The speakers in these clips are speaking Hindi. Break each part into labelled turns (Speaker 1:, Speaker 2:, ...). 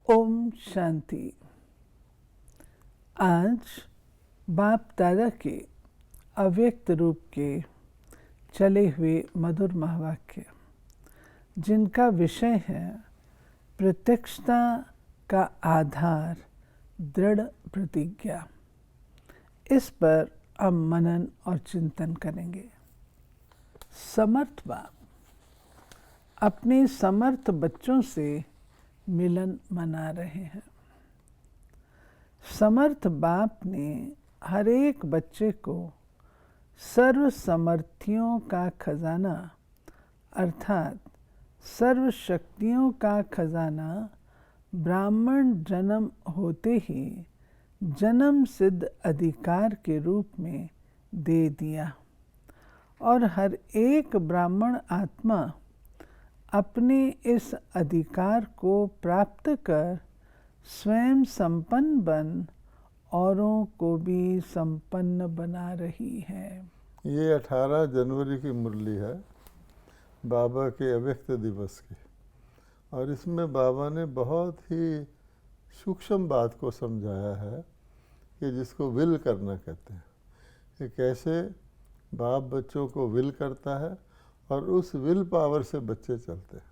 Speaker 1: ओम शांति। आज बाप दादा के अव्यक्त रूप के चले हुए मधुर महावाक्य, जिनका विषय है प्रत्यक्षता का आधार दृढ़ प्रतिज्ञा, इस पर हम मनन और चिंतन करेंगे। समर्थ बाप अपने समर्थ बच्चों से मिलन मना रहे हैं। समर्थ बाप ने हर एक बच्चे को सर्व समर्थियों का खजाना अर्थात सर्व शक्तियों का खजाना ब्राह्मण जन्म होते ही जन्म सिद्ध अधिकार के रूप में दे दिया और हर एक ब्राह्मण आत्मा अपने इस अधिकार को प्राप्त कर स्वयं संपन्न बन औरों को भी संपन्न बना रही है।
Speaker 2: ये 18 जनवरी की मुरली है बाबा के अव्यक्त दिवस की, और इसमें बाबा ने बहुत ही सूक्ष्म बात को समझाया है कि जिसको विल करना कहते हैं, कि कैसे बाप बच्चों को विल करता है और उस विल पावर से बच्चे चलते हैं।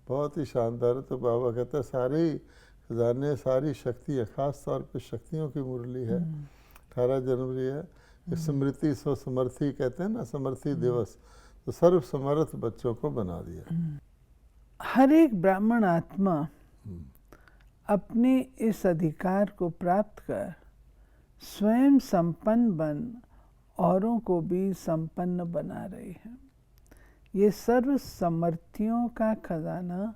Speaker 2: बहुत ही शानदार है। तो बाबा कहता है सारी खजाने सारी शक्तियाँ, खास तौर पे शक्तियों की मुरली है। 18 जनवरी है। स्मृति सो समर्थी कहते हैं ना, समर्थी दिवस। तो सर्व समर्थ बच्चों को बना दिया।
Speaker 1: हर एक ब्राह्मण आत्मा अपने इस अधिकार को प्राप्त कर स्वयं संपन्न बन औरों को भी संपन्न बना रही है। ये सर्व समर्थियों का खजाना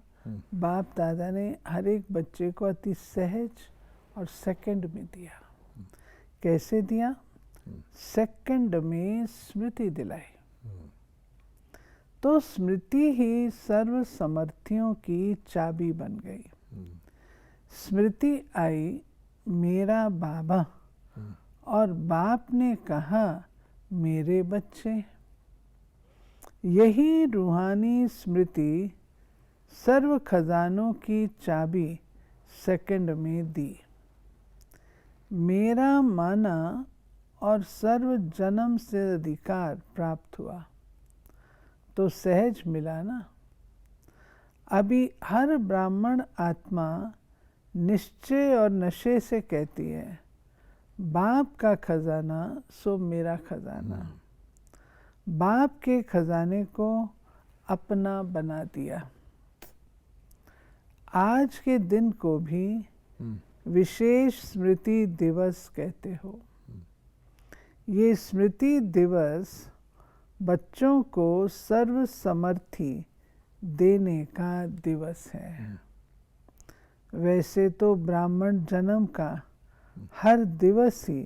Speaker 1: बाप दादा ने हर एक बच्चे को अति सहज और सेकंड में दिया। कैसे दिया? सेकंड में स्मृति दिलाई। तो स्मृति ही सर्व समर्थियों की चाबी बन गई। स्मृति आई मेरा बाबा, और बाप ने कहा मेरे बच्चे। यही रूहानी स्मृति सर्व खजानों की चाबी सेकंड में दी। मेरा माना और सर्व जन्म से अधिकार प्राप्त हुआ तो सहज मिला ना। अभी हर ब्राह्मण आत्मा निश्चय और नशे से कहती है बाप का खजाना सो मेरा खजाना। बाप के खजाने को अपना बना दिया। आज के दिन को भी विशेष स्मृति दिवस कहते हो। ये स्मृति दिवस बच्चों को सर्व समर्थी देने का दिवस है। वैसे तो ब्राह्मण जन्म का हर दिवस ही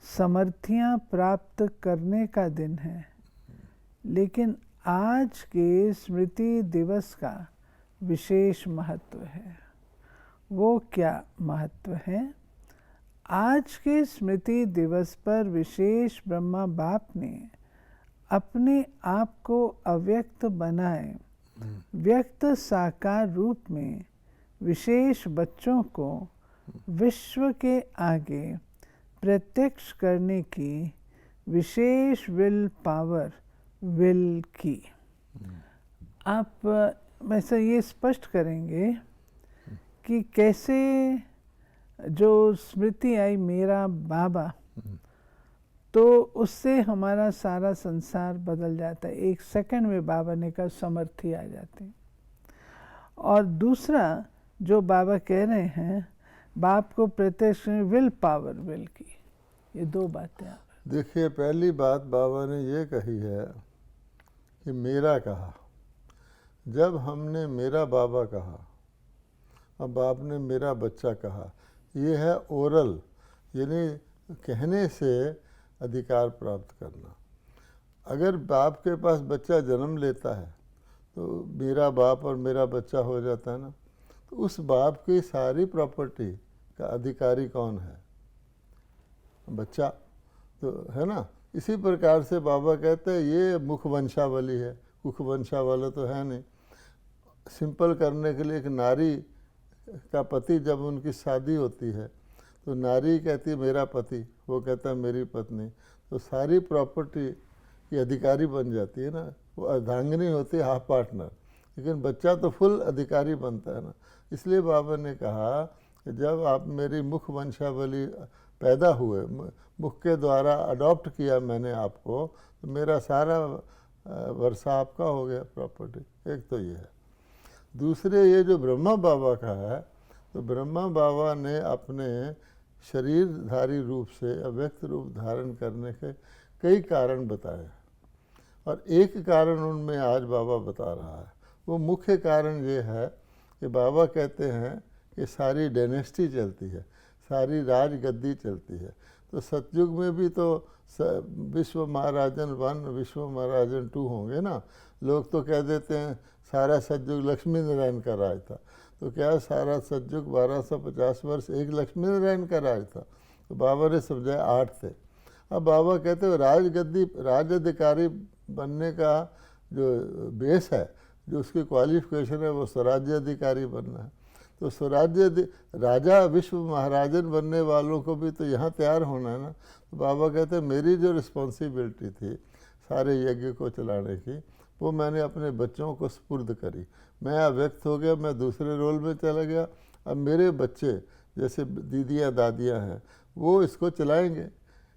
Speaker 1: समर्थियां प्राप्त करने का दिन है, लेकिन आज के स्मृति दिवस का विशेष महत्व है। वो क्या महत्व है? आज के स्मृति दिवस पर विशेष ब्रह्मा बाप ने अपने आप को अव्यक्त बनाए व्यक्त साकार रूप में विशेष बच्चों को विश्व के आगे प्रत्यक्ष करने की विशेष विल पावर विल की। आप वैसे ये स्पष्ट करेंगे कि कैसे जो स्मृति आई मेरा बाबा, तो उससे हमारा सारा संसार बदल जाता है। एक सेकंड में बाबा ने कहा समर्थी आ जाते हैं। और दूसरा जो बाबा कह रहे हैं बाप को प्रत्यक्ष विल पावर विल की, ये दो बातें।
Speaker 2: देखिए, पहली बात बाबा ने ये कही है कि मेरा कहा। जब हमने मेरा बाबा कहा और बाप ने मेरा बच्चा कहा, ये है ओरल, यानी कहने से अधिकार प्राप्त करना। अगर बाप के पास बच्चा जन्म लेता है तो मेरा बाप और मेरा बच्चा हो जाता है ना, तो उस बाप की सारी प्रॉपर्टी का अधिकारी कौन है? बच्चा तो है ना। इसी प्रकार से बाबा कहते हैं ये मुख वंशावली है, कुख वंशावली तो है नहीं। सिंपल करने के लिए एक नारी का पति जब उनकी शादी होती है तो नारी कहती है मेरा पति, वो कहता है मेरी पत्नी, तो सारी प्रॉपर्टी की अधिकारी बन जाती है ना। वो अर्धांगिनी होती है, हाफ पार्टनर, लेकिन बच्चा तो फुल अधिकारी बनता है ना। इसलिए बाबा ने कहा कि जब आप मेरी मुख वंशावली पैदा हुए, मुख के द्वारा अडॉप्ट किया मैंने आपको, तो मेरा सारा वर्षा आपका हो गया प्रॉपर्टी। एक तो ये है। दूसरे ये जो ब्रह्मा बाबा का है, तो ब्रह्मा बाबा ने अपने शरीरधारी रूप से अव्यक्त रूप धारण करने के कई कारण बताए, और एक कारण उनमें आज बाबा बता रहा है। वो मुख्य कारण ये है कि बाबा कहते हैं कि सारी डायनेस्टी चलती है, सारी राजगद्दी चलती है। तो सतयुग में भी तो विश्व महाराजन 1, विश्व महाराजन 2 होंगे ना। लोग तो कह देते हैं सारा सतयुग लक्ष्मी नारायण का राज था, तो क्या सारा सतयुग 1250 वर्ष एक लक्ष्मी नारायण का राज था? तो बाबा ने समझाया 8 थे। अब बाबा कहते हैं राजगद्दी, राज अधिकारी बनने का जो बेस है, जो उसकी क्वालिफिकेशन है, वो स्वराज्य अधिकारी बनना है। तो स्वराज्य राजा विश्व महाराजन बनने वालों को भी तो यहाँ तैयार होना है ना। तो बाबा कहते हैं मेरी जो रिस्पॉन्सिबिलिटी थी सारे यज्ञ को चलाने की, वो मैंने अपने बच्चों को सुपुर्द करी। मैं अव्यक्त हो गया, मैं दूसरे रोल में चला गया। अब मेरे बच्चे जैसे दीदियाँ दादियाँ हैं, वो इसको चलाएंगे।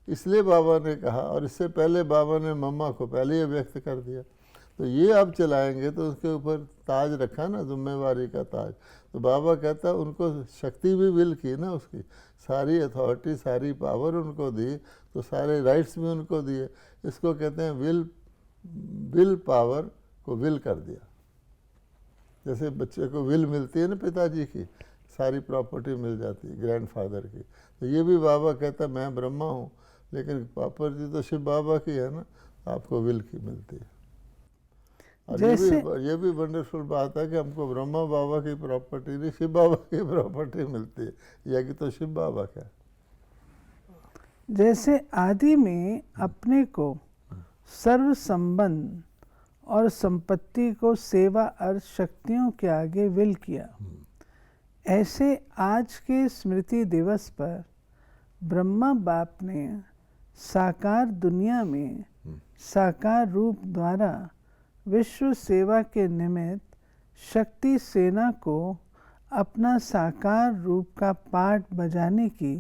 Speaker 2: इसलिए बाबा ने कहा, और इससे पहले बाबा ने मम्मा को पहले ही व्यक्त कर दिया, तो ये अब चलाएंगे। तो उसके ऊपर ताज रखा ना, जिम्मेवारी का ताज। तो बाबा कहता उनको शक्ति भी विल की ना, उसकी सारी अथॉरिटी, सारी पावर उनको दी, तो सारे राइट्स भी उनको दिए। इसको कहते हैं विल पावर को विल कर दिया। जैसे बच्चे को विल मिलती है ना पिताजी की, सारी प्रॉपर्टी मिल जाती है ग्रैंडफादर की। तो ये भी बाबा कहता मैं ब्रह्मा हूँ, लेकिन प्रॉपर्टी तो शिव बाबा की है ना, आपको विल की मिलती है। और ये भी वंडरफुल बात है कि हमको ब्रह्मा बाबा की प्रॉपर्टी नहीं, शिव बाबा की प्रॉपर्टी मिलती है। यह कि तो शिव बाबा का।
Speaker 1: जैसे आदि में अपने को सर्व संबंध और संपत्ति को सेवा अर्थ शक्तियों के आगे विल किया, ऐसे आज के स्मृति दिवस पर ब्रह्मा बाप ने साकार दुनिया में साकार रूप द्वारा विश्व सेवा के निमित्त शक्ति सेना को अपना साकार रूप का पार्ट बजाने की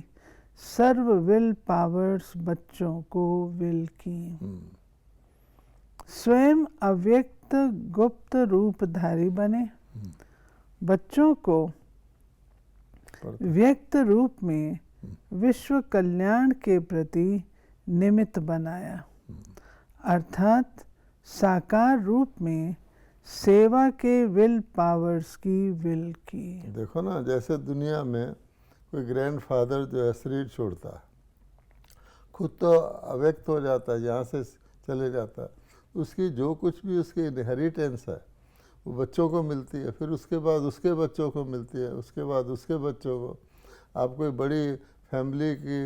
Speaker 1: सर्व विल पावर्स बच्चों को विल की। स्वयं अव्यक्त गुप्त रूपधारी बने, बच्चों को व्यक्त रूप में विश्व कल्याण के प्रति निमित्त बनाया, अर्थात साकार रूप में सेवा के विल पावर्स की विल की।
Speaker 2: देखो ना, जैसे दुनिया में कोई ग्रैंडफादर जो है शरीर छोड़ता है, खुद तो अव्यक्त हो जाता है, यहाँ से चले जाता है, उसकी जो कुछ भी उसकी इनहेरिटेंस है वो बच्चों को मिलती है, फिर उसके बाद उसके बच्चों को मिलती है, उसके बाद उसके बच्चों को। आप कोई बड़ी फैमिली की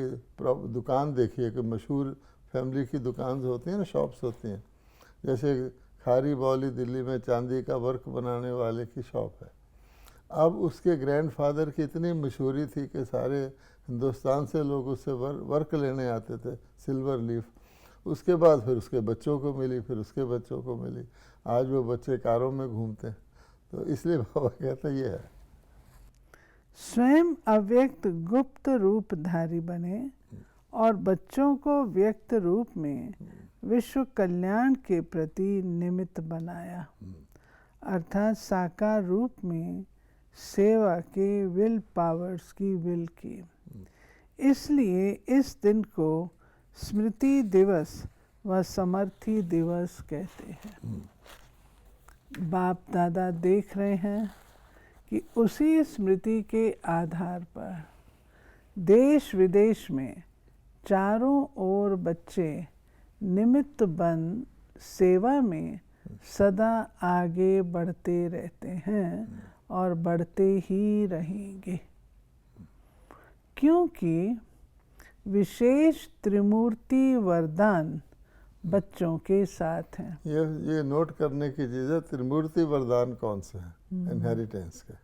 Speaker 2: दुकान देखिए, कि मशहूर फैमिली की दुकान होती है ना, शॉप्स होती हैं। जैसे खारी बौली दिल्ली में चांदी का वर्क बनाने वाले की शॉप है। अब उसके ग्रैंडफादर की इतनी मशहूरी थी कि सारे हिंदुस्तान से लोग उससे वर्क लेने आते थे, सिल्वर लीफ। उसके बाद फिर उसके बच्चों को मिली, फिर उसके बच्चों को मिली। आज वो बच्चे कारों में घूमते हैं। तो इसलिए बाबा कहते ये है,
Speaker 1: स्वयं अव्यक्त गुप्त रूपधारी बने और बच्चों को व्यक्त रूप में विश्व कल्याण के प्रति निमित्त बनाया, अर्थात साकार रूप में सेवा के विल पावर्स की विल की। इसलिए इस दिन को स्मृति दिवस व समर्थी दिवस कहते हैं। बाप दादा देख रहे हैं कि उसी स्मृति के आधार पर देश विदेश में चारों ओर बच्चे निमित्त बन सेवा में सदा आगे बढ़ते रहते हैं और बढ़ते ही रहेंगे, क्योंकि विशेष त्रिमूर्ति वरदान बच्चों के साथ हैं।
Speaker 2: ये नोट करने की चीज़ है, त्रिमूर्ति वरदान कौन से हैं इनहेरिटेंस के।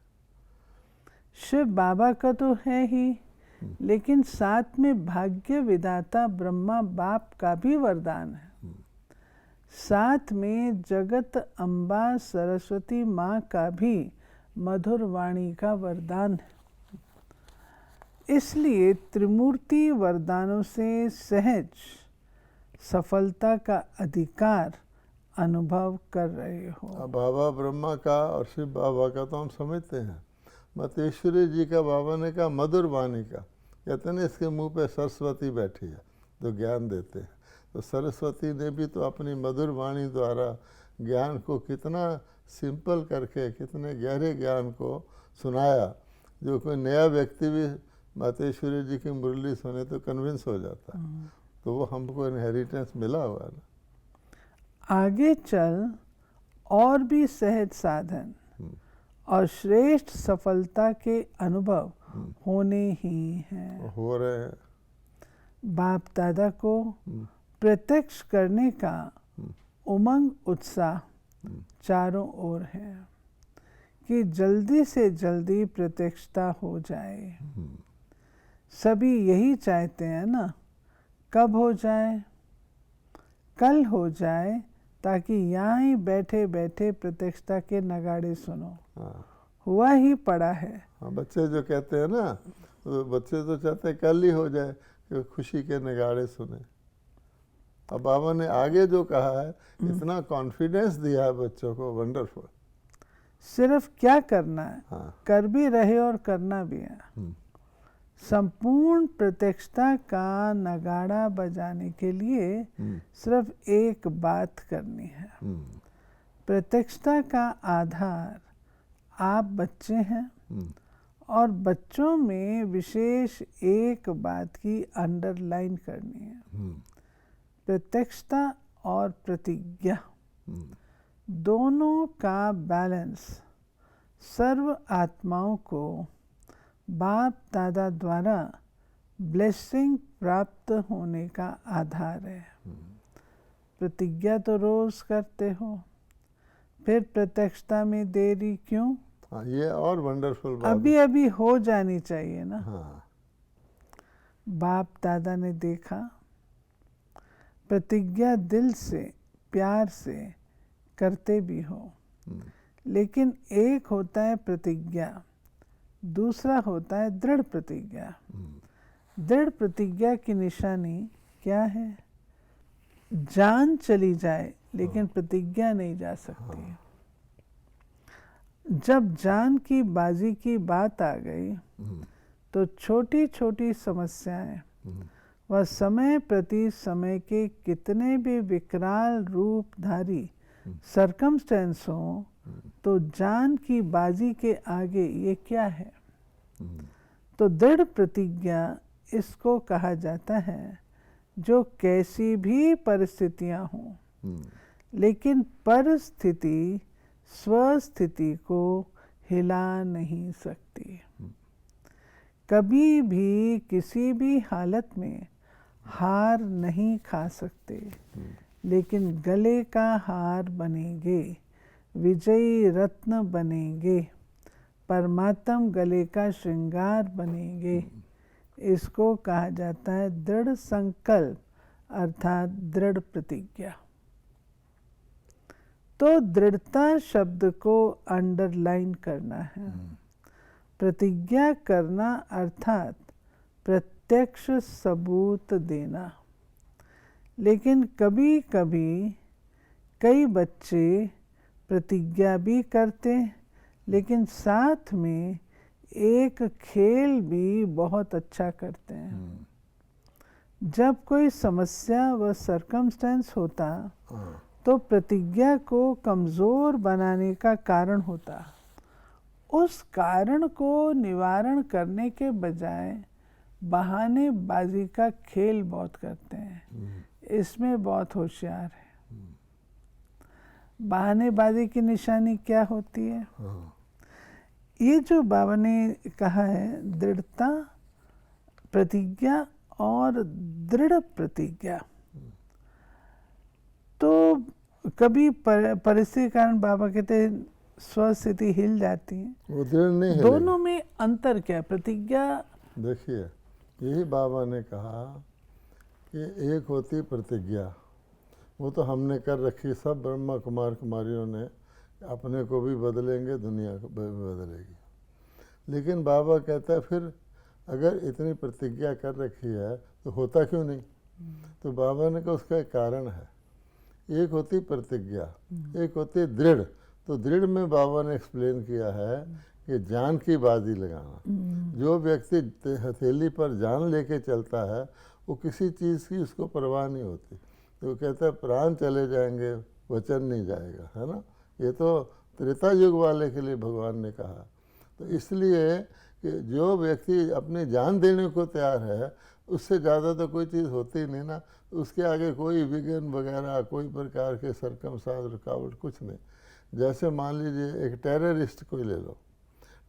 Speaker 1: शिव बाबा का तो है ही, लेकिन साथ में भाग्य विधाता ब्रह्मा बाप का भी वरदान है। साथ में जगत अम्बा सरस्वती माँ का भी मधुर वाणी का वरदान है। इसलिए त्रिमूर्ति वरदानों से सहज सफलता का अधिकार अनुभव कर रहे हो।
Speaker 2: बाबा ब्रह्मा का और शिव बाबा का तो हम समझते हैं। मतेश्वरी जी का बाबा ने कहा मधुर वाणी का, कहते हैं इसके मुंह पे सरस्वती बैठी है तो ज्ञान देते हैं। तो सरस्वती ने भी तो अपनी मधुर वाणी द्वारा ज्ञान को कितना सिंपल करके कितने गहरे ज्ञान को सुनाया, जो कोई नया व्यक्ति भी मातेश्वरी जी की मुरली सुने तो कन्विंस हो जाता है। तो वो हमको इनहेरिटेंस मिला हुआ है ना।
Speaker 1: आगे चल और भी सहज साधन और श्रेष्ठ सफलता के अनुभव होने ही हैं।
Speaker 2: हो रहे हैं।
Speaker 1: बाप दादा को प्रत्यक्ष करने का उमंग उत्साह चारों ओर है कि जल्दी से जल्दी प्रत्यक्षता हो जाए। सभी यही चाहते हैं ना, कब हो जाए? कल हो जाए, ताकि यहाँ ही बैठे बैठे प्रत्यक्षता के नगाड़े सुनो। हुआ ही पड़ा है।
Speaker 2: हाँ, बच्चे जो कहते हैं ना, तो बच्चे तो चाहते हैं कल ही हो जाए कि खुशी के नगाड़े सुने। अब बाबा ने आगे जो कहा है, इतना कॉन्फिडेंस दिया है बच्चों को, वंडरफुल।
Speaker 1: सिर्फ क्या करना है,
Speaker 2: हाँ।
Speaker 1: कर भी रहे और करना भी है। संपूर्ण प्रत्यक्षता का नगाड़ा बजाने के लिए सिर्फ एक बात करनी है। प्रत्यक्षता का आधार आप बच्चे हैं और बच्चों में विशेष एक बात की अंडरलाइन करनी है। प्रत्यक्षता और प्रतिज्ञा दोनों का बैलेंस सर्व आत्माओं को बाप दादा द्वारा ब्लेसिंग प्राप्त होने का आधार है। प्रतिज्ञा तो रोज करते हो, फिर प्रत्यक्षता में देरी क्यों?
Speaker 2: हाँ, ये और वंडरफुल बात
Speaker 1: अभी अभी हो जानी चाहिए ना।
Speaker 2: हाँ।
Speaker 1: बाप दादा ने देखा प्रतिज्ञा दिल से प्यार से करते भी हो, लेकिन एक होता है प्रतिज्ञा, दूसरा होता है दृढ़ प्रतिज्ञा। दृढ़ प्रतिज्ञा की निशानी क्या है? जान चली जाए लेकिन प्रतिज्ञा नहीं जा सकती। जब जान की बाजी की बात आ गई तो छोटी छोटी समस्याएं व समय प्रति समय के कितने भी विकराल रूपधारी सरकमस्टेंस हों, तो जान की बाजी के आगे ये क्या है? तो दृढ़ प्रतिज्ञा इसको कहा जाता है जो कैसी भी परिस्थितियां हों, लेकिन परिस्थिति स्वस्थिति को हिला नहीं सकती। कभी भी किसी भी हालत में हार नहीं खा सकते, लेकिन गले का हार बनेंगे, विजयी रत्न बनेंगे, परमात्म गले का श्रृंगार बनेंगे। इसको कहा जाता है दृढ़ संकल्प अर्थात दृढ़ प्रतिज्ञा। तो दृढ़ता शब्द को अंडरलाइन करना है। प्रतिज्ञा करना अर्थात प्रत्यक्ष सबूत देना। लेकिन कभी कभी कई बच्चे प्रतिज्ञा भी करते, लेकिन साथ में एक खेल भी बहुत अच्छा करते हैं। जब कोई समस्या व सरकमस्टेंस होता तो प्रतिज्ञा को कमज़ोर बनाने का कारण होता। उस कारण को निवारण करने के बजाय बहानेबाजी का खेल बहुत करते हैं। इसमें बहुत होशियार है। बहानेबाजी की निशानी क्या होती है? ये जो बाबा ने कहा है दृढ़ता, प्रतिज्ञा और दृढ़ प्रतिज्ञा, तो कभी परिस्थिति के कारण बाबा कहते हैं स्वस्थिति हिल जाती है।
Speaker 2: वो दृढ़ नहीं है।
Speaker 1: दोनों में अंतर क्या? प्रतिज्ञा
Speaker 2: देखिए, यही बाबा ने कहा कि एक होती प्रतिज्ञा, वो तो हमने कर रखी, सब ब्रह्मा कुमार कुमारियों ने, अपने को भी बदलेंगे, दुनिया को भी बदलेगी। लेकिन बाबा कहता है फिर अगर इतनी प्रतिज्ञा कर रखी है तो होता क्यों नहीं? तो बाबा ने कहा उसका एक कारण है। एक होती प्रतिज्ञा, एक होती दृढ़। तो दृढ़ में बाबा ने एक्सप्लेन किया है कि जान की बाजी लगाना। जो व्यक्ति हथेली पर जान लेके चलता है वो किसी चीज़ की उसको परवाह नहीं होती। तो वो कहता है प्राण चले जाएंगे, वचन नहीं जाएगा, है ना। ये तो त्रेता युग वाले के लिए भगवान ने कहा। तो इसलिए कि जो व्यक्ति अपनी जान देने को तैयार है उससे ज़्यादा तो कोई चीज़ होती नहीं ना। उसके आगे कोई विघ्न वगैरह, कोई प्रकार के सरकमस्टांस, रुकावट कुछ नहीं। जैसे मान लीजिए एक टेररिस्ट को ले लो।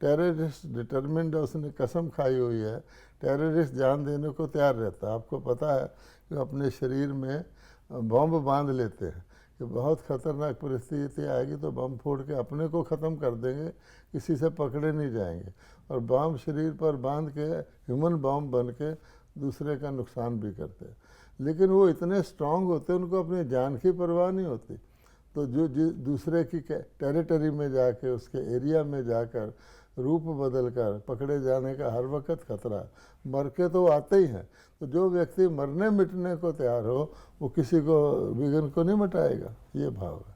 Speaker 2: टेररिस्ट डिटरमिन्ड है, उसने कसम खाई हुई है, टेररिस्ट जान देने को तैयार रहता है। आपको पता है कि अपने शरीर में बम बांध लेते हैं कि बहुत खतरनाक परिस्थिति आएगी तो बम फोड़ के अपने को ख़त्म कर देंगे, किसी से पकड़े नहीं जाएंगे। और बम शरीर पर बांध के ह्यूमन बम बन के दूसरे का नुकसान भी करते हैं। लेकिन वो इतने स्ट्रांग होते हैं, उनको अपनी जान की परवाह नहीं होती। तो जो दूसरे की टेरिटरी में जाके, उसके एरिया में जाकर रूप बदल कर पकड़े जाने का हर वक्त खतरा, मर के तो आते ही हैं। तो जो व्यक्ति मरने मिटने को तैयार हो वो किसी को विघ्न को नहीं मिटाएगा, ये भाव है।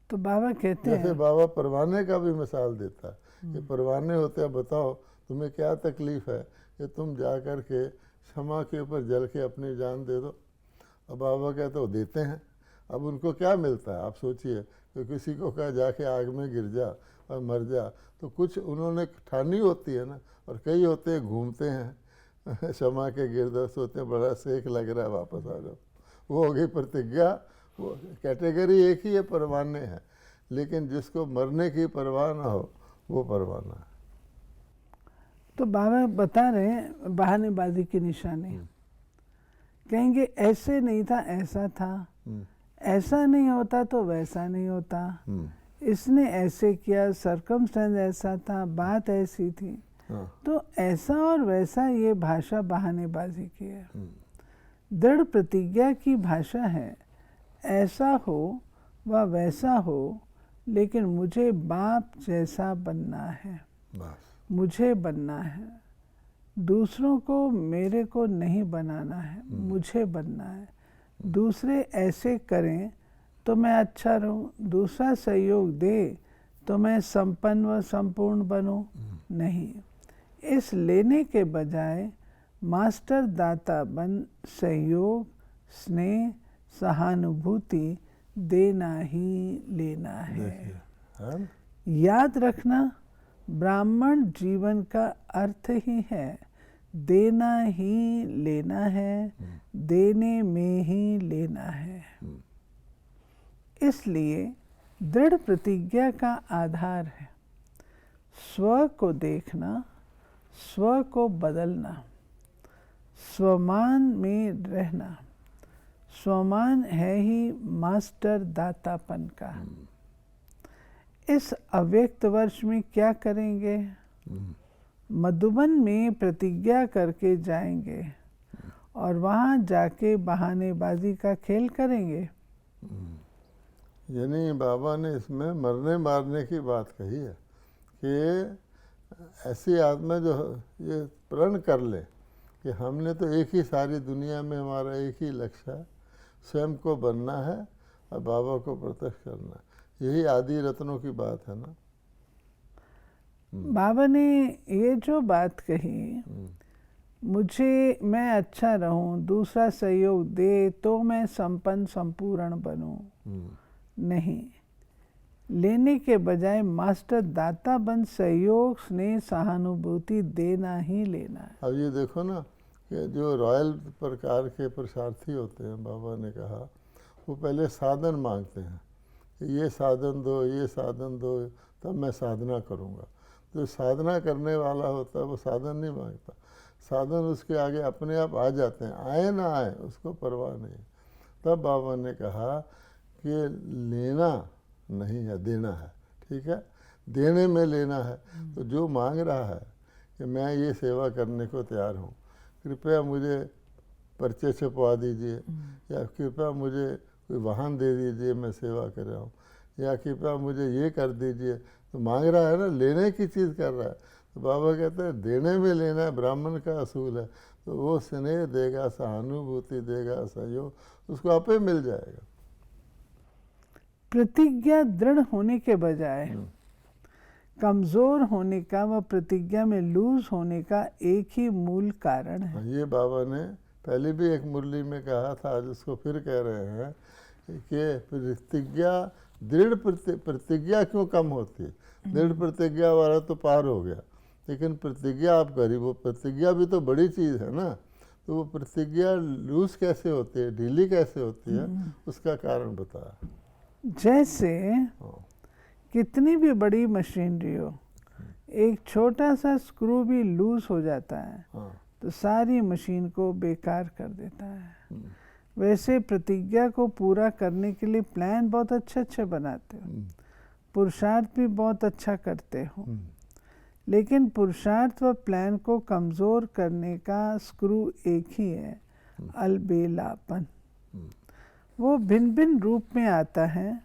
Speaker 1: तो बाबा कहते हैं,
Speaker 2: जैसे बाबा परवाने का भी मिसाल देता है कि परवाने होते हैं, बताओ तुम्हें क्या तकलीफ है कि तुम जा कर के क्षमा के ऊपर जल के अपनी जान दे दो। अब बाबा कहते हो देते हैं। अब उनको क्या मिलता है आप सोचिए कि किसी को कहा जाके आग में गिर जा और मर जा, तो कुछ उन्होंने ठानी होती है ना। और कई होते हैं घूमते हैं क्षमा के गिरद, सोते हैं बड़ा सेक लग रहा है वापस आ जाओ। वो हो गई प्रतिज्ञा। वो कैटेगरी एक ही है, परवाने हैं। लेकिन जिसको मरने की परवाह ना हो वो परवाना है।
Speaker 1: तो बाबा बता रहे हैं बहानेबाजी की निशानी। कहेंगे ऐसे नहीं था, ऐसा था, ऐसा नहीं होता तो वैसा नहीं होता, इसने ऐसे किया, सरकमस्टेंस ऐसा था, बात ऐसी थी। तो ऐसा और वैसा ये भाषा बहानेबाजी की है। दृढ़ प्रतिज्ञा की भाषा है, ऐसा हो व वैसा हो, लेकिन मुझे बाप जैसा बनना है, मुझे बनना है, दूसरों को मेरे को नहीं बनाना है, मुझे बनना है। दूसरे ऐसे करें तो मैं अच्छा रहूं, दूसरा सहयोग दे तो मैं संपन्न व संपूर्ण बनूं, नहीं। इस लेने के बजाय मास्टर दाता बन सहयोग, स्नेह, सहानुभूति देना ही लेना है। याद रखना, ब्राह्मण जीवन का अर्थ ही है, देना ही लेना है, देने में ही लेना है। इसलिए दृढ़ प्रतिज्ञा का आधार है स्व को देखना, स्व को बदलना, स्वमान में रहना। स्वमान है ही मास्टर दातापन का। इस अव्यक्त वर्ष में क्या करेंगे? मधुबन में प्रतिज्ञा करके जाएंगे और वहाँ जाके बहानेबाजी का खेल करेंगे।
Speaker 2: यानी बाबा ने इसमें मरने मारने की बात कही है कि ऐसी आत्मा जो ये प्रण कर ले कि हमने तो एक ही, सारी दुनिया में हमारा एक ही लक्ष्य है, स्वयं को बनना है और बाबा को प्रत्यक्ष करना है। यही आदि रत्नों की बात है ना।
Speaker 1: बाबा ने ये जो बात कही, मुझे, मैं अच्छा रहूं, दूसरा सहयोग दे तो मैं संपन्न संपूर्ण बनूं, नहीं। लेने के बजाय मास्टर दाता बन सहयोग, स्नेह, सहानुभूति देना ही लेना है।
Speaker 2: अब ये देखो ना कि जो रॉयल प्रकार के पुरुषार्थी होते हैं, बाबा ने कहा वो पहले साधन मांगते हैं, ये साधन दो, ये साधन दो, तब मैं साधना करूँगा। जो साधना करने वाला होता है वो साधन नहीं मांगता, साधन उसके आगे अपने आप आ जाते हैं, आए ना आए उसको परवाह नहीं। तब बाबा ने कहा कि लेना नहीं है, देना है। ठीक है, देने में लेना है। तो जो मांग रहा है कि मैं ये सेवा करने को तैयार हूँ, कृपया मुझे पर्चे छपवा दीजिए, या कृपया मुझे कोई वाहन दे दीजिए, मैं सेवा कर रहा हूँ, या कृपया मुझे ये कर दीजिए, तो मांग रहा है ना, लेने की चीज़ कर रहा है। तो बाबा कहते हैं देने में लेना है, ब्राह्मण का असूल है। तो वो स्नेह देगा, सहानुभूति देगा, सहयोग, उसको आपे मिल जाएगा।
Speaker 1: प्रतिज्ञा दृढ़ होने के बजाय कमज़ोर होने का व प्रतिज्ञा में लूज होने का एक ही मूल कारण है।
Speaker 2: ये बाबा ने पहले भी एक मुरली में कहा था, आज उसको फिर कह रहे हैं कि प्रतिज्ञा, दृढ़ प्रतिज्ञा क्यों कम होती है। दृढ़ प्रतिज्ञा वाला तो पार हो गया, लेकिन प्रतिज्ञा आप करी, वो प्रतिज्ञा भी तो बड़ी चीज़ है ना। तो वो प्रतिज्ञा लूज कैसे होती है, ढीली कैसे होती है, उसका कारण बताया।
Speaker 1: जैसे कितनी भी बड़ी मशीनरी हो, एक छोटा सा स्क्रू भी लूज हो जाता है तो सारी मशीन को बेकार कर देता है। वैसे प्रतिज्ञा को पूरा करने के लिए प्लान बहुत अच्छे बनाते हो, पुरुषार्थ भी बहुत अच्छा करते हो, लेकिन पुरुषार्थ व प्लान को कमज़ोर करने का स्क्रू एक ही है, अलबेलापन। वो भिन्न भिन्न रूप में आता है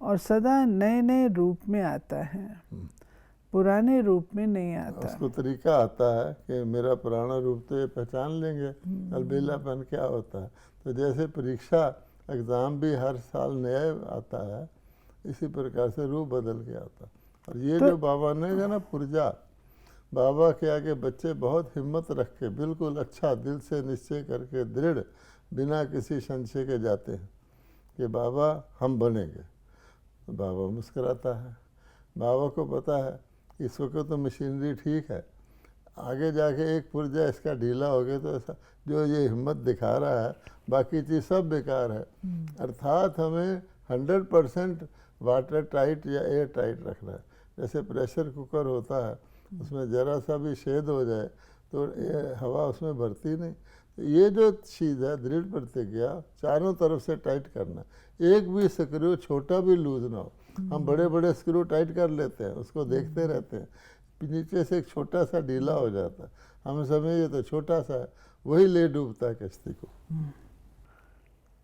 Speaker 1: और सदा नए नए रूप में आता है, पुराने रूप में नहीं आता।
Speaker 2: उसको तरीका आता है कि मेरा पुराना रूप तो ये पहचान लेंगे, अलबेलापन क्या होता है। तो जैसे परीक्षा एग्ज़ाम भी हर साल नया आता है, इसी प्रकार से रूप बदल के आता। और ये तो जो बाबा ने है ना पुरजा, बाबा के आगे बच्चे बहुत हिम्मत रख के बिल्कुल अच्छा दिल से निश्चय करके दृढ़ बिना किसी संशय के जाते हैं कि बाबा हम बनेंगे। तो बाबा मुस्कुराता है। बाबा को पता है इस वक्त तो मशीनरी ठीक है, आगे जाके एक पुर्जा इसका ढीला हो गया तो ऐसा जो ये हिम्मत दिखा रहा है, बाकी चीज़ सब बेकार है। अर्थात हमें 100% वाटर टाइट या एयर टाइट रखना है। जैसे प्रेशर कुकर होता है, उसमें ज़रा सा भी छेद हो जाए तो हवा उसमें भरती नहीं। तो ये जो चीज़ है दृढ़ प्रतिज्ञा, चारों तरफ से टाइट करना, एक भी स्क्रू छोटा भी लूज ना हो। हम बड़े बड़े स्क्रू टाइट कर लेते हैं, उसको देखते रहते हैं, नीचे से एक छोटा सा ढीला हो जाता है, हम समझे तो छोटा सा है, वही ले डूबता है कश्ती को।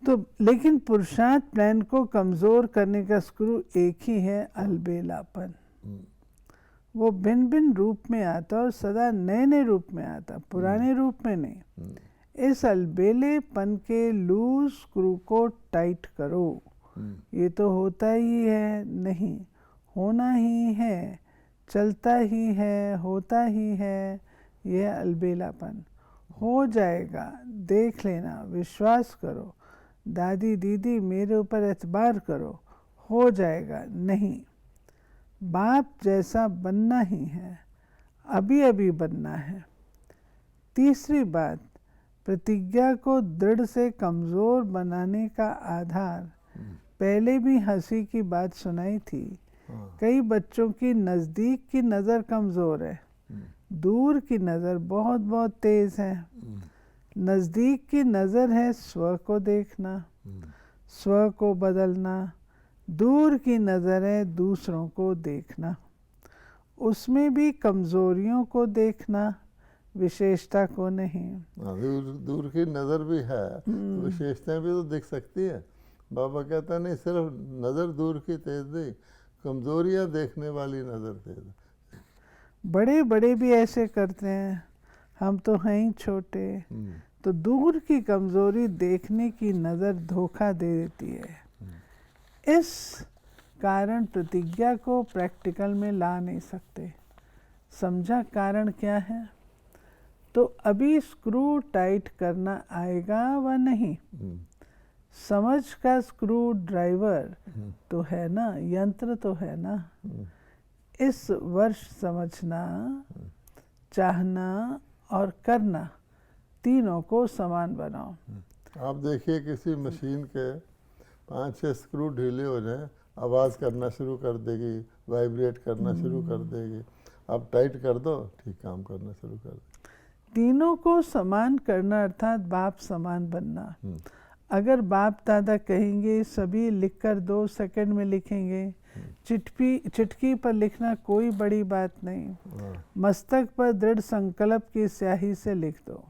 Speaker 1: तो लेकिन पुरुषार्थ प्लान को कमज़ोर करने का स्क्रू एक ही है, अलबेलापन। वो भिन्न भिन्न रूप में आता और सदा नए नए रूप में आता, पुराने रूप में नहीं। इस अलबेलेपन के लूज स्क्रू को टाइट करो। ये तो होता ही है नहीं, होना ही है, चलता ही है, होता ही है, यह अलबेलापन हो जाएगा। देख लेना, विश्वास करो, दादी दीदी मेरे ऊपर एतबार करो, हो जाएगा। नहीं, बाप जैसा बनना ही है, अभी अभी बनना है। तीसरी बात, प्रतिज्ञा को दृढ़ से कमज़ोर बनाने का आधार, पहले भी हंसी की बात सुनाई थी। कई बच्चों की नज़दीक की नज़र कमज़ोर है, दूर की नज़र बहुत बहुत तेज़ है। नज़दीक की नज़र है स्व को देखना, स्व को बदलना। दूर की नज़र है दूसरों को देखना, उसमें भी कमज़ोरियों को देखना, विशेषता को नहीं।
Speaker 2: दूर की नज़र भी है, विशेषताएं भी तो दिख सकती है। बाबा कहता नहीं सिर्फ नज़र दूर की तेज नहीं, कमज़ोरियाँ देखने वाली नज़र तेज।
Speaker 1: बड़े बड़े भी ऐसे करते हैं, हम तो हैं ही छोटे। तो दूर की कमज़ोरी देखने की नज़र धोखा दे देती है। इस कारण प्रतिज्ञा को प्रैक्टिकल में ला नहीं सकते। समझा कारण क्या है? तो अभी स्क्रू टाइट करना आएगा व नहीं, समझ का स्क्रू ड्राइवर तो है ना, यंत्र तो है ना। इस वर्ष समझना, चाहना और करना, तीनों को समान बनाओ।
Speaker 2: आप देखिए किसी मशीन के 5-6 स्क्रू ढीले हो जाए, आवाज़ करना शुरू कर देगी, वाइब्रेट करना शुरू कर देगी। आप टाइट कर दो, ठीक काम करना शुरू कर दो।
Speaker 1: तीनों को समान करना अर्थात बाप समान बनना। अगर बाप दादा कहेंगे सभी लिखकर 2 सेकंड में लिखेंगे, चिटकी पर लिखना कोई बड़ी बात नहीं, मस्तक पर दृढ़ संकल्प की स्याही से लिख दो।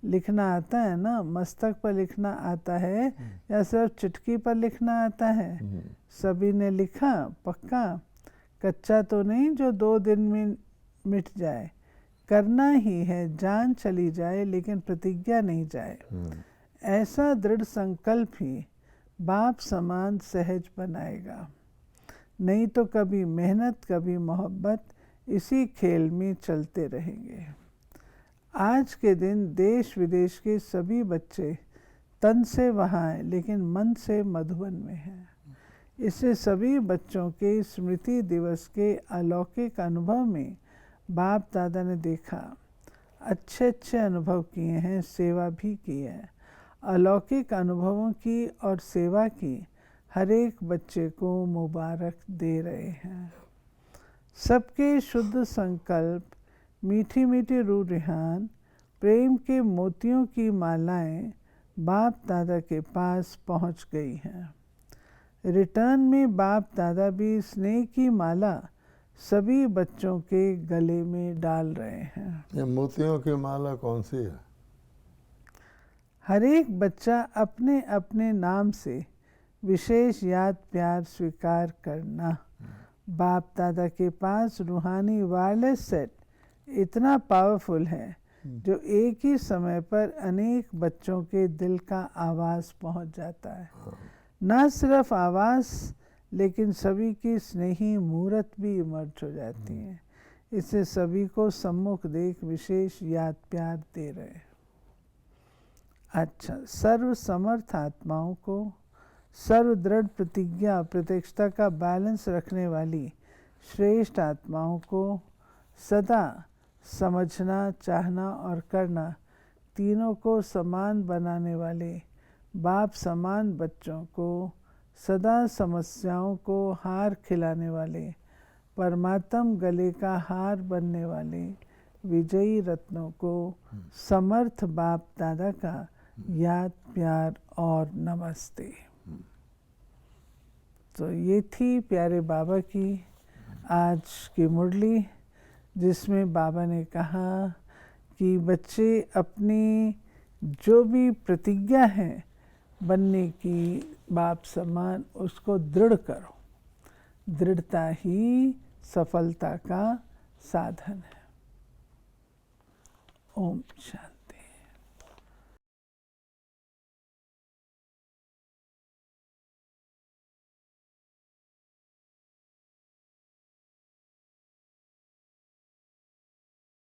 Speaker 1: लिखना आता है ना, मस्तक पर लिखना आता है या सिर्फ चिटकी पर लिखना आता है? सभी ने लिखा पक्का, कच्चा तो नहीं जो 2 दिन में मिट जाए। करना ही है, जान चली जाए लेकिन प्रतिज्ञा नहीं जाए। ऐसा दृढ़ संकल्प ही बाप समान सहज बनाएगा। नहीं तो कभी मेहनत कभी मोहब्बत, इसी खेल में चलते रहेंगे। आज के दिन देश विदेश के सभी बच्चे तन से वहाँ हैं लेकिन मन से मधुबन में हैं। इससे सभी बच्चों के स्मृति दिवस के अलौकिक अनुभव में बाप दादा ने देखा, अच्छे अच्छे अनुभव किए हैं, सेवा भी की है। अलौकिक अनुभवों की और सेवा की हर एक बच्चे को मुबारक दे रहे हैं। सबके शुद्ध संकल्प, मीठी मीठी रूह रिहान, प्रेम के मोतियों की मालाएं बाप दादा के पास पहुंच गई हैं। रिटर्न में बाप दादा भी स्नेह की माला सभी बच्चों के गले में डाल रहे हैं।
Speaker 2: ये मोतियों की माला कौन सी है?
Speaker 1: हर एक बच्चा अपने अपने नाम से विशेष याद प्यार स्वीकार करना। बाप दादा के पास रूहानी वायरलेस सेट इतना पावरफुल है जो एक ही समय पर अनेक बच्चों के दिल का आवाज़ पहुंच जाता है। ना सिर्फ आवाज़ लेकिन सभी की स्नेही मूर्त भी इमर्ज हो जाती है। इससे सभी को सम्मुख देख विशेष याद प्यार दे रहे हैं। अच्छा, सर्व समर्थ आत्माओं को, सर्व दृढ़ प्रतिज्ञा प्रत्यक्षता का बैलेंस रखने वाली श्रेष्ठ आत्माओं को सदा समझना, चाहना और करना, तीनों को समान बनाने वाले बाप समान बच्चों को, सदा समस्याओं को हार खिलाने वाले परमात्म गले का हार बनने वाले विजयी रत्नों को समर्थ बाप दादा का याद प्यार और नमस्ते। तो ये थी प्यारे बाबा की आज की मुरली, जिसमें बाबा ने कहा कि बच्चे अपनी जो भी प्रतिज्ञा है बनने की बाप समान, उसको दृढ़ करो। दृढ़ता ही सफलता का साधन है। ओम शांति।